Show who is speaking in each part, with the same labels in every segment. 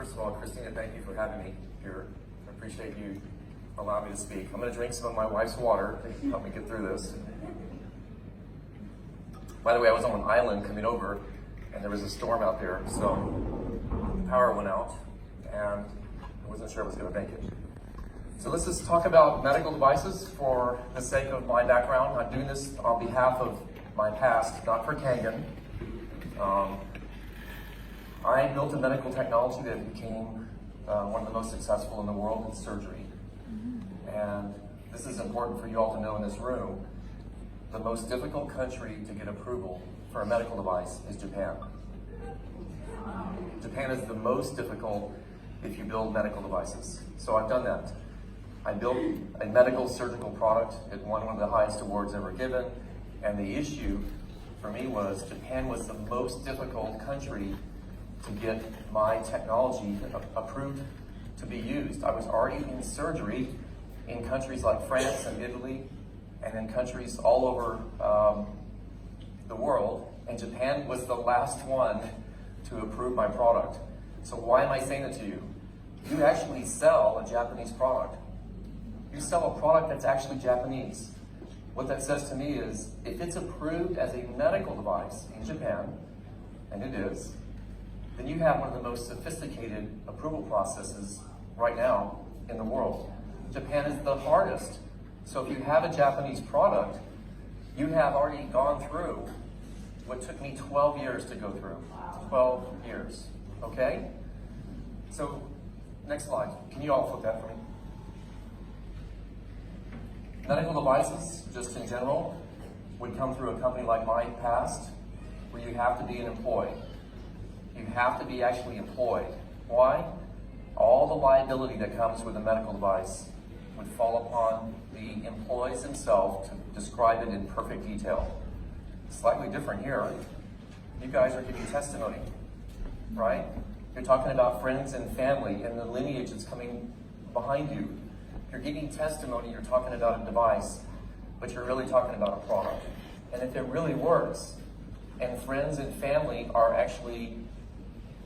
Speaker 1: First of all, Christina, thank you for having me here. I appreciate you allowing me to speak. I'm going to drink some of my wife's water to help me get through this. By the way, I was on an island coming over, and there was a storm out there, so the power went out, and I wasn't sure I was going to make it. So let's just talk about medical devices for the sake of my background. I'm doing this on behalf of my past, not for Kangen. I built a medical technology that became one of the most successful in the world in surgery. And this is important for you all to know in this room. The most difficult country to get approval for a medical device is Japan. Japan is the most difficult if you build medical devices. So I've done that. I built a medical surgical product. It won one of the highest awards ever given. And the issue for me was Japan was the most difficult country to get my technology approved to be used. I was already in surgery in countries like France and Italy and in countries all over the world, and Japan was the last one to approve my product. So why am I saying it to you? You actually sell a Japanese product. You sell a product that's actually Japanese. What that says to me is, if it's approved as a medical device in Japan, and it is, then you have one of the most sophisticated approval processes right now in the world. Japan is the hardest. So if you have a Japanese product, you have already gone through what took me 12 years to go through. 12 years, okay? So, next slide. Can you all flip that for me? Medical devices, just in general, would come through a company like mine past, where you have to be an employee. You have to be actually employed. Why? All the liability that comes with a medical device would fall upon the employees themselves to describe it in perfect detail. Slightly different here. You guys are giving testimony, right? You're talking about friends and family and the lineage that's coming behind you. You're giving testimony, you're talking about a device, but you're really talking about a product. And if it really works, and friends and family are actually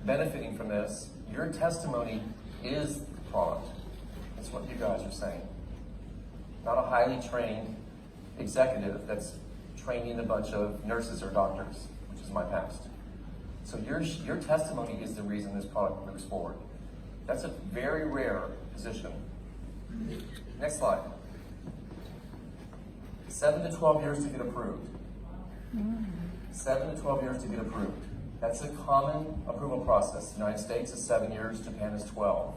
Speaker 1: benefiting from this, your testimony is the product. That's what you guys are saying. Not a highly trained executive that's training a bunch of nurses or doctors, which is my past. So your testimony is the reason this product moves forward. That's a very rare position. Next slide. 7 to 12 years to get approved. 7 to 12 years to get approved. That's a common approval process. The United States is 7 years, Japan is 12.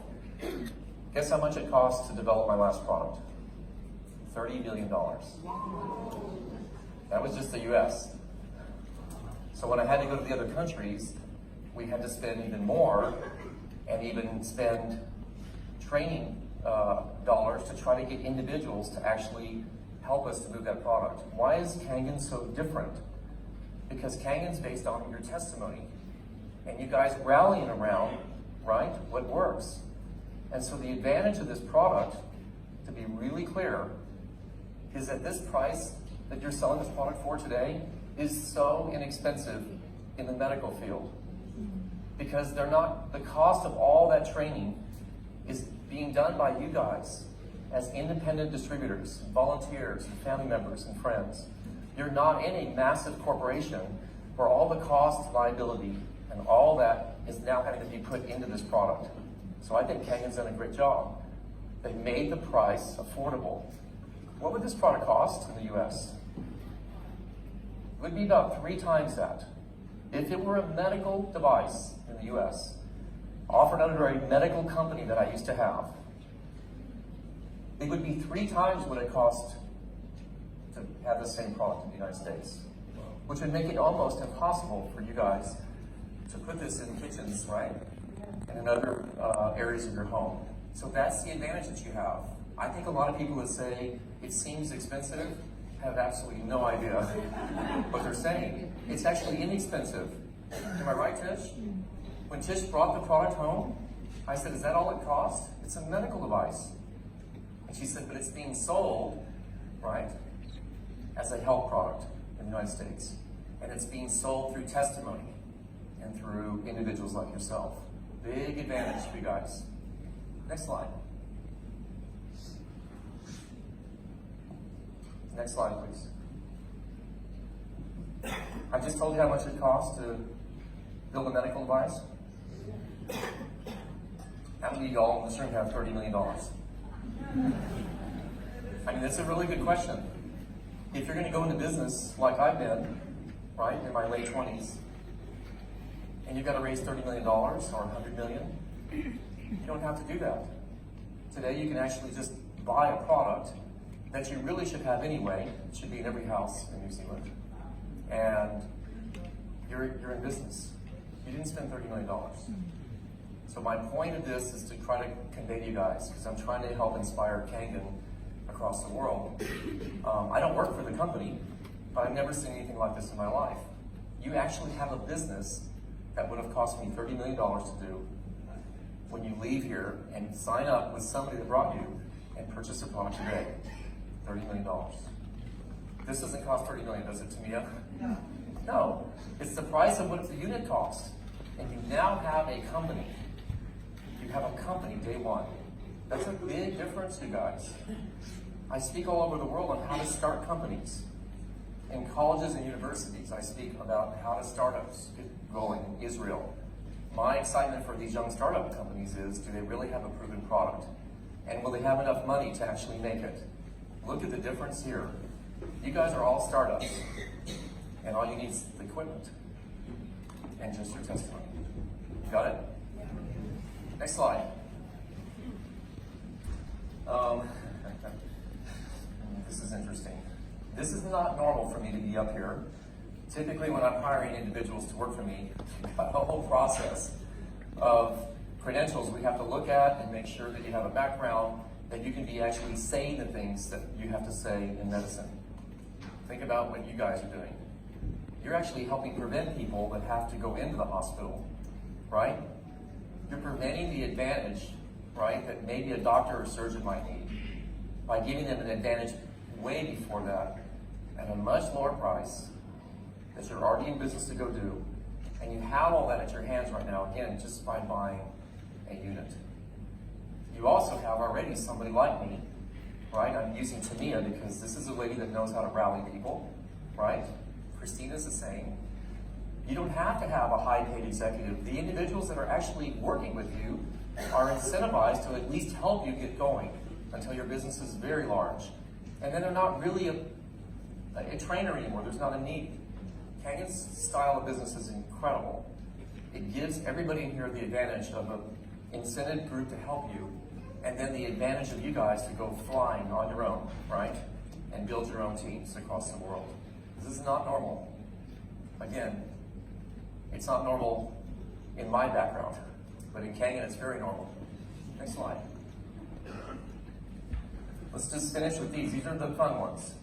Speaker 1: Guess how much it cost to develop my last product? $30 billion. That was just the US. So when I had to go to the other countries, we had to spend even more and even spend training dollars to try to get individuals to actually help us to move that product. Why is Kangen so different? Because Kangen's based on your testimony and you guys rallying around, right, what works. And so the advantage of this product, to be really clear, is that this price that you're selling this product for today is so inexpensive in the medical field. Because the cost of all that training is being done by you guys as independent distributors, volunteers, and family members and friends. You're not in a massive corporation where all the cost, liability, and all that is now having to be put into this product. So I think Kangen's done a great job. They made the price affordable. What would this product cost in the US? It would be about 3 times that. If it were a medical device in the US, offered under a medical company that I used to have, it would be 3 times what it cost to have the same product in the United States, which would make it almost impossible for you guys to put this in kitchens, right? And in other areas of your home. So that's the advantage that you have. I think a lot of people would say, it seems expensive, have absolutely no idea what they're saying. It's actually inexpensive. Am I right, Tish? When Tish brought the product home, I said, is that all it cost? It's a medical device. And she said, but it's being sold, right, as a health product in the United States. And it's being sold through testimony and through individuals like yourself. big advantage for you guys. Next slide. Next slide, please. I just told you how much it costs to build a medical device. How many of y'all in this room have $30 million? I mean, that's a really good question. If you're going to go into business like I've been, right, in my late 20s, and you've got to raise $30 million or $100 million, you don't have to do that. Today, you can actually just buy a product that you really should have anyway. It should be in every house in New Zealand. And you're in business. You didn't spend $30 million. So my point of this is to try to convey to you guys, because I'm trying to help inspire Kangen across the world. I don't work for the company, but I've never seen anything like this in my life. You actually have a business that would have cost me $30 million to do when you leave here and sign up with somebody that brought you and purchase a product today. $30 million. This doesn't cost $30 million, does it, Tamia? No. No. It's the price of what the unit costs. And you now have a company. You have a company day one. That's a big difference, you guys. I speak all over the world on how to start companies. In colleges and universities, I speak about how to startups get going in Israel. My excitement for these young startup companies is, do they really have a proven product? And will they have enough money to actually make it? Look at the difference here. You guys are all startups, and all you need is the equipment and just your testimony. You got it? Next slide. This is interesting. This is not normal for me to be up here. Typically, when I'm hiring individuals to work for me, I've got a whole process of credentials we have to look at and make sure that you have a background, that you can be actually saying the things that you have to say in medicine. Think about what you guys are doing. You're actually helping prevent people that have to go into the hospital, right? You're preventing the advantage, right, that maybe a doctor or surgeon might need by giving them an advantage way before that at a much lower price that you're already in business to go do. And you have all that at your hands right now, again, just by buying a unit. You also have already somebody like me, right? I'm using Tamia because this is a lady that knows how to rally people, right? Christina's the same. You don't have to have a high-paid executive. The individuals that are actually working with you are incentivized to at least help you get going until your business is very large. And then they're not really a trainer anymore. There's not a need. Kangen's style of business is incredible. It gives everybody in here the advantage of an incented group to help you, and then the advantage of you guys to go flying on your own, right? And build your own teams across the world. This is not normal. Again, it's not normal in my background, but in Kangen it's very normal. Next slide. Let's just finish with these. These are the fun ones.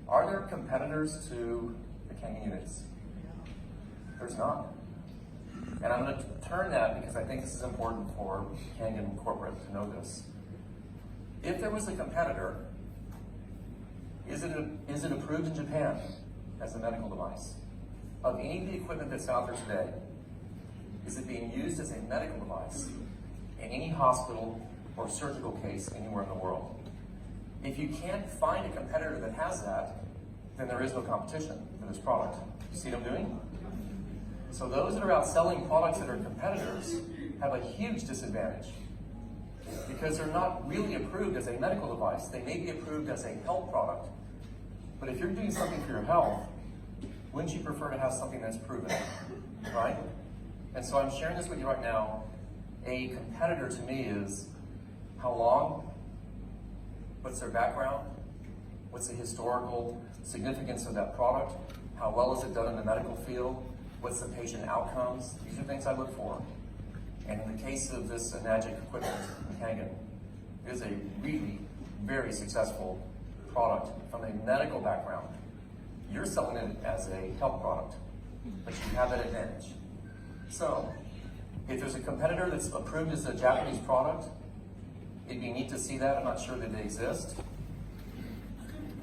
Speaker 1: Are there competitors to the Kangen units? There's not. And I'm going to turn that because I think this is important for Kangen corporate to know this. If there was a competitor, is it approved in Japan as a medical device? Of any of the equipment that's out there today, is it being used as a medical device in any hospital or surgical case anywhere in the world? If you can't find a competitor that has that, then there is no competition for this product. You see what I'm doing? So those that are out selling products that are competitors have a huge disadvantage because they're not really approved as a medical device. They may be approved as a health product. But if you're doing something for your health, wouldn't you prefer to have something that's proven, right? And so I'm sharing this with you right now. A competitor to me is how long, what's their background, what's the historical significance of that product, how well is it done in the medical field, what's the patient outcomes. These are things I look for. And in the case of this Enagic equipment in Kangen, it is a really very successful product from a medical background. You're selling it as a health product, but you have that advantage. So, if there's a competitor that's approved as a Japanese product, it'd be neat to see that. I'm not sure that they exist.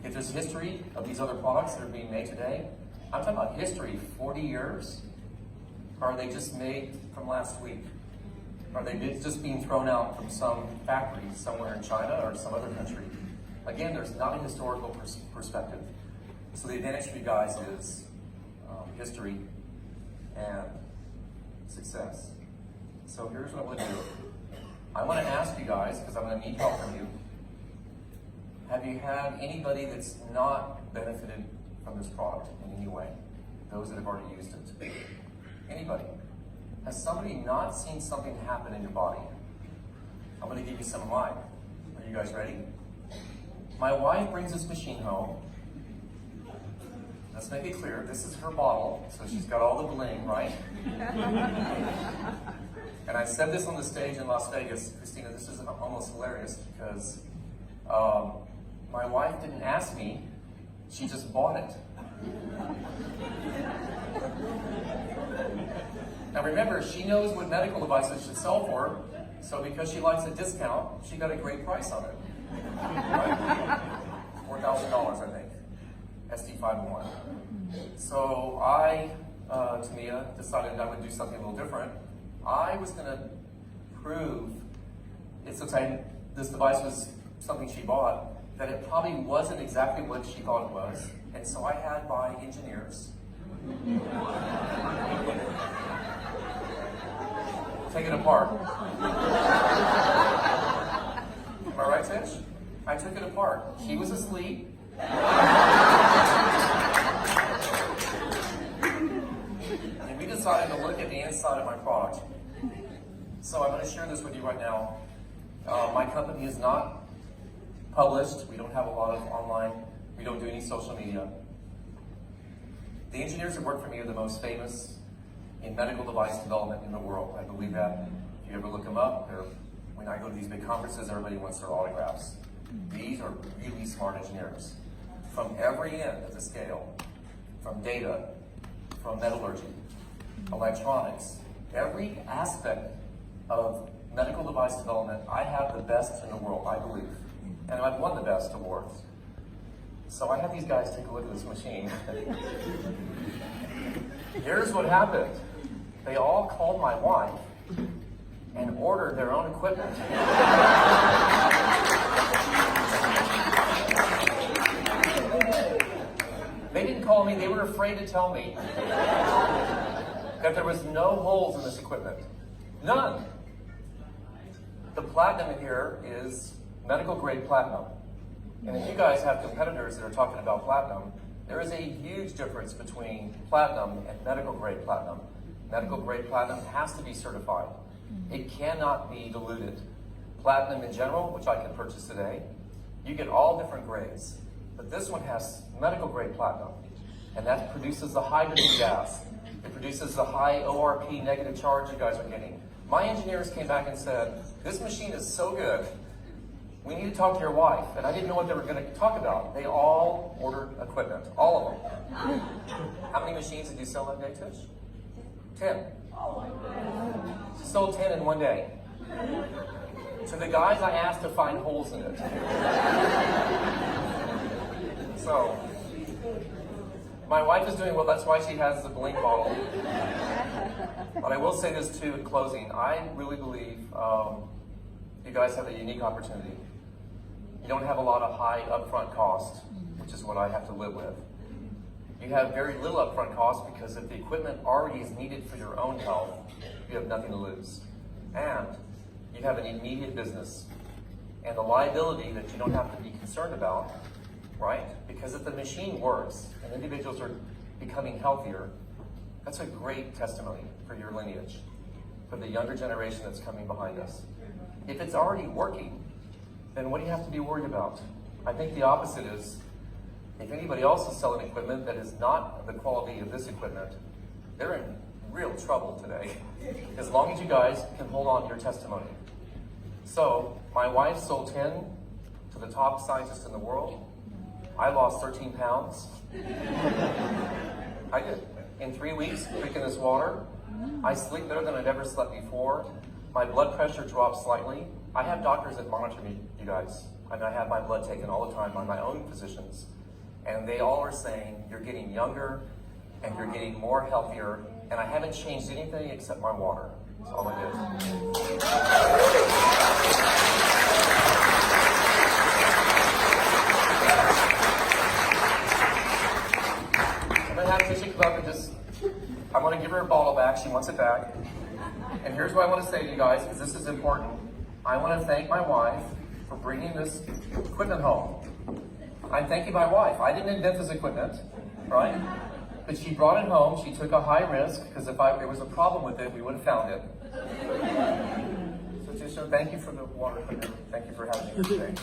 Speaker 1: If there's history of these other products that are being made today, I'm talking about history, 40 years, or are they just made from last week? Are they just being thrown out from some factory somewhere in China or some other country? Again, there's not a historical perspective. So the advantage for you guys is history and success. So here's what I'm going to do. I want to ask you guys, because I'm going to need help from you. Have you had anybody that's not benefited from this product in any way? Those that have already used it. Anybody? Has somebody not seen something happen in your body? I'm going to give you some of mine. Are you guys ready? My wife brings this machine home. Let's make it clear, this is her bottle, so she's got all the bling, right? And I said this on the stage in Las Vegas. Christina, this is almost hilarious because my wife didn't ask me, she just bought it. Now remember, she knows what medical devices should sell for, so because she likes a discount, she got a great price on it. Right? $4,000, I think. SD501. So I, Tamia, decided I would do something a little different. I was going to prove, since this device was something she bought, that it probably wasn't exactly what she thought it was. And so I had my engineers take it apart. Am I right, Tish? I took it apart. She was asleep. And we decided to look at the inside of my product. So I'm going to share this with you right now. My company is not published. We don't have a lot of online. We don't do any social media. The engineers that work for me are the most famous in medical device development in the world. I believe that. If you ever look them up, when I go to these big conferences, everybody wants their autographs. These are really smart engineers. From every end of the scale, from data, from metallurgy, electronics, every aspect of medical device development, I have the best in the world, I believe. And I've won the best awards. So I have these guys take a look at this machine. Here's what happened. They all called my wife and ordered their own equipment. They didn't call me, they were afraid to tell me that there was no holes in this equipment. None. The platinum in here is medical grade platinum. And if you guys have competitors that are talking about platinum, there is a huge difference between platinum and medical grade platinum. Medical grade platinum has to be certified. It cannot be diluted. Platinum in general, which I can purchase today, you get all different grades. But this one has medical grade platinum, and that produces the hydrogen gas. It produces the high ORP negative charge you guys are getting. My engineers came back and said, this machine is so good, we need to talk to your wife. And I didn't know what they were going to talk about. They all ordered equipment, all of them. How many machines did you sell that day, Tish? 10. She sold 10 in one day. To the guys I asked to find holes in it. So, my wife is doing well, that's why she has the bling bottle. But I will say this too in closing. I really believe you guys have a unique opportunity. You don't have a lot of high upfront cost, which is what I have to live with. You have very little upfront cost because if the equipment already is needed for your own health, you have nothing to lose. And you have an immediate business and a liability that you don't have to be concerned about, right? Because if the machine works and individuals are becoming healthier, that's a great testimony for your lineage, for the younger generation that's coming behind us. If it's already working, then what do you have to be worried about? I think the opposite is, if anybody else is selling equipment that is not the quality of this equipment, they're in real trouble today, as long as you guys can hold on to your testimony. So, my wife sold 10 to the top scientists in the world. I lost 13 pounds. I did. In 3 weeks, drinking this water, I sleep better than I've ever slept before. My blood pressure dropped slightly. I have doctors that monitor me, you guys. I have my blood taken all the time by my own physicians. And they all are saying, you're getting younger and you're getting more healthier. And I haven't changed anything except my water. That's all I did. I'm gonna have Tisha come up and just, I want to give her a bottle back. She wants it back. And here's what I want to say to you guys, because this is important. I want to thank my wife for bringing this equipment home. I'm thanking my wife. I didn't invent this equipment, right? But she brought it home. She took a high risk, because if there was a problem with it, we would have found it. So Tisha, thank you for the water. Thank you for having me today.